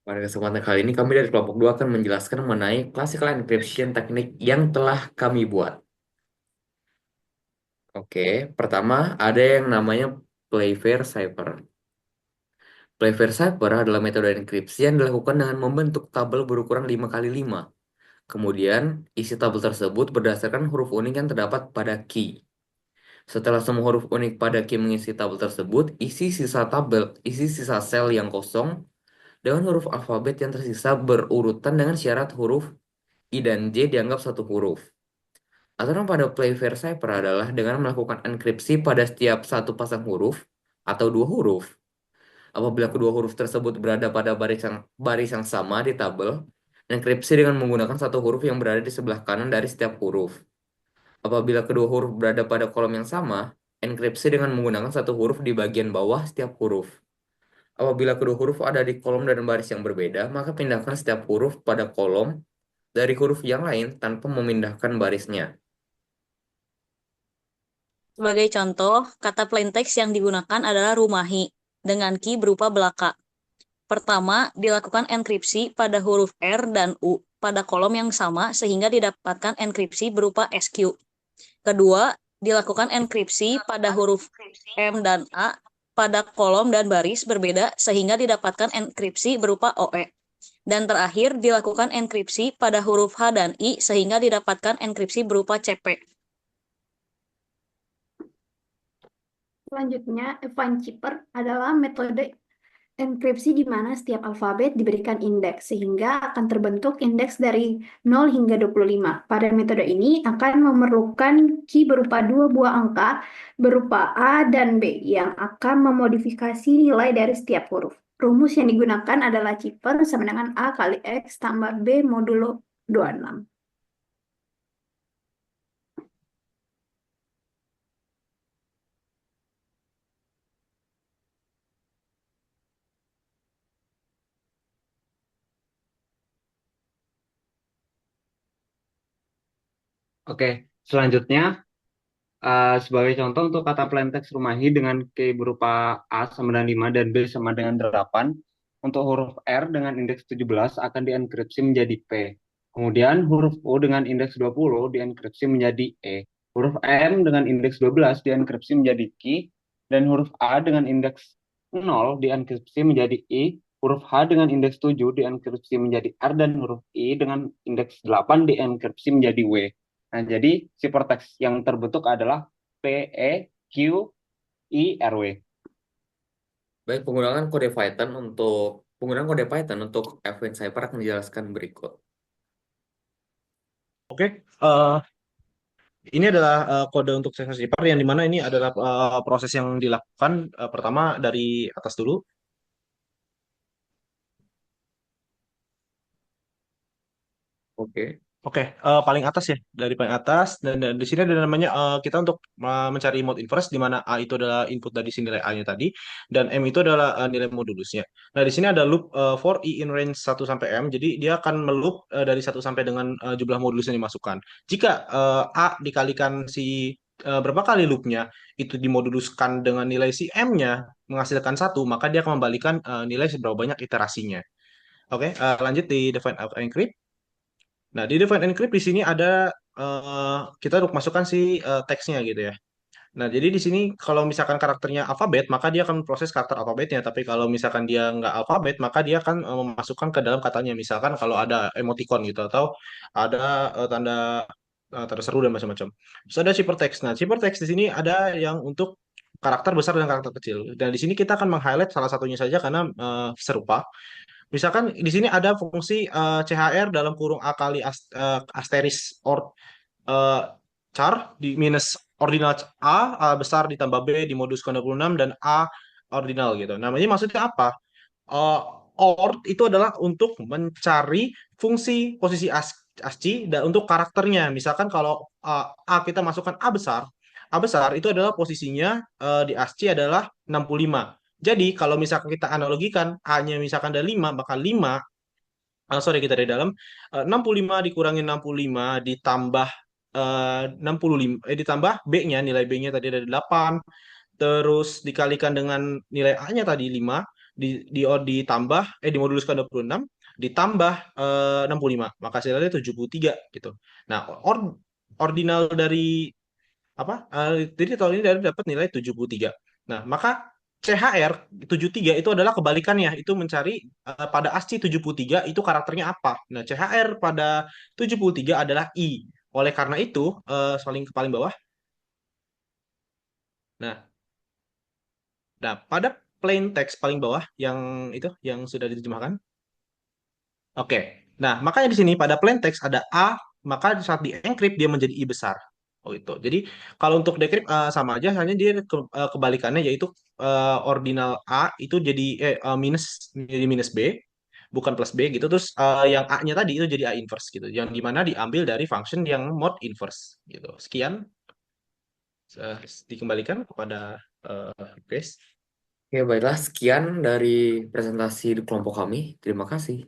Pada kesempatan kali ini kami dari kelompok 2 akan menjelaskan mengenai classical encryption teknik yang telah kami buat. Oke, pertama ada yang namanya Playfair Cipher. Playfair Cipher adalah metode enkripsi yang dilakukan dengan membentuk tabel berukuran 5 kali 5. Kemudian, isi tabel tersebut berdasarkan huruf unik yang terdapat pada key. Setelah semua huruf unik pada key mengisi tabel tersebut, isi sisa sel yang kosong dengan huruf alfabet yang tersisa berurutan dengan syarat huruf I dan J dianggap satu huruf. Aturan pada Playfair Cipher adalah dengan melakukan enkripsi pada setiap satu pasang huruf atau dua huruf. Apabila kedua huruf tersebut berada pada baris yang sama di tabel, enkripsi dengan menggunakan satu huruf yang berada di sebelah kanan dari setiap huruf. Apabila kedua huruf berada pada kolom yang sama, enkripsi dengan menggunakan satu huruf di bagian bawah setiap huruf. Apabila kedua huruf ada di kolom dan baris yang berbeda, maka pindahkan setiap huruf pada kolom dari huruf yang lain tanpa memindahkan barisnya. Sebagai contoh, kata plaintext yang digunakan adalah rumahi dengan key berupa belaka. Pertama, dilakukan enkripsi pada huruf R dan U pada kolom yang sama sehingga didapatkan enkripsi berupa SQ. Kedua, dilakukan enkripsi pada huruf M dan A pada kolom dan baris berbeda sehingga didapatkan enkripsi berupa OE. Dan terakhir, dilakukan enkripsi pada huruf H dan I sehingga didapatkan enkripsi berupa CP. Selanjutnya, Evans Chipper adalah metode enkripsi di mana setiap alfabet diberikan indeks, sehingga akan terbentuk indeks dari 0 hingga 25. Pada metode ini akan memerlukan key berupa dua buah angka berupa A dan B yang akan memodifikasi nilai dari setiap huruf. Rumus yang digunakan adalah Chipper sama dengan A kali X tambah B modulo 26. Oke, selanjutnya sebagai contoh untuk kata plaintext Rumahi dengan key berupa A sama dengan 5 dan B sama dengan 8, untuk huruf R dengan indeks 17 akan dienkripsi menjadi P. Kemudian huruf U dengan indeks 20 dienkripsi menjadi E. Huruf M dengan indeks 12 dienkripsi menjadi Q, dan huruf A dengan indeks 0 dienkripsi menjadi I. Huruf H dengan indeks 7 dienkripsi menjadi R, dan huruf I dengan indeks 8 dienkripsi menjadi W. Nah, jadi ciphertext yang terbentuk adalah PEQIRW. Baik, penggunaan kode Python untuk Event Cipher akan dijelaskan berikut. Oke, ini adalah kode untuk sensor zipper yang dimana ini adalah proses yang dilakukan pertama dari atas dulu. Oke. Oke, paling atas ya, dari paling atas dan di sini ada namanya kita untuk mencari mode inverse di mana A itu adalah input dari si nilai A-nya tadi dan M itu adalah nilai modulusnya. Nah, di sini ada loop for I in range 1 sampai M. Jadi dia akan meloop dari 1 sampai dengan jumlah modulus yang dimasukkan. Jika A dikalikan si berapa kali loopnya itu dimoduluskan dengan nilai si M-nya menghasilkan 1, maka dia akan membalikan nilai seberapa banyak iterasinya. Oke, lanjut di define encrypt. Nah, di define encrypt di sini ada kita untuk masukkan si teksnya gitu ya. Nah, jadi di sini kalau misalkan karakternya alfabet, maka dia akan proses karakter alfabetnya. Tapi kalau misalkan dia nggak alfabet, maka dia akan memasukkan ke dalam katanya. Misalkan kalau ada emoticon gitu atau ada tanda tanda seru dan macam-macam. Terus ada ciphertext. Nah, ciphertext di sini ada yang untuk karakter besar dan karakter kecil. Dan di sini kita akan meng-highlight salah satunya saja karena serupa. Misalkan di sini ada fungsi CHR dalam kurung A kali asteris or eh, char di minus ordinal A besar ditambah B di modus ke-26 dan A ordinal gitu. Namanya maksudnya apa? Eh, Ord itu adalah untuk mencari fungsi posisi ASCII dan untuk karakternya. Misalkan kalau A kita masukkan A besar itu adalah posisinya di ASCII adalah 65. Jadi kalau misalkan kita analogikan A-nya misalkan ada 5, maka 5 sorry kita dari dalam 65 dikurangi 65 ditambah 65 ditambah nilai B-nya tadi ada 8 terus dikalikan dengan nilai A-nya tadi 5 ditambah dimoduluskan 26 ditambah 65, maka hasilnya 73 gitu. Nah, ordinal dari apa? Jadi tahun ini dari dapat nilai 73. Nah, maka CHR 73 itu adalah kebalikannya, itu mencari pada ASCII 73 itu karakternya apa. Nah, CHR pada 73 adalah I. Oleh karena itu, paling bawah. Nah, pada plain text paling bawah yang itu yang sudah diterjemahkan. Oke. Nah, makanya di sini pada plain text ada A, maka saat di encrypt dia menjadi I besar. Oh itu. Jadi kalau untuk decrypt sama aja, hanya dia kebalikannya yaitu ordinal A itu jadi minus B, bukan plus B gitu. Terus yang A-nya tadi itu jadi A inverse gitu. Yang dimana diambil dari function yang mod inverse gitu. Sekian, eh, dikembalikan kepada Grace. Oke, baiklah. Sekian dari presentasi di kelompok kami. Terima kasih.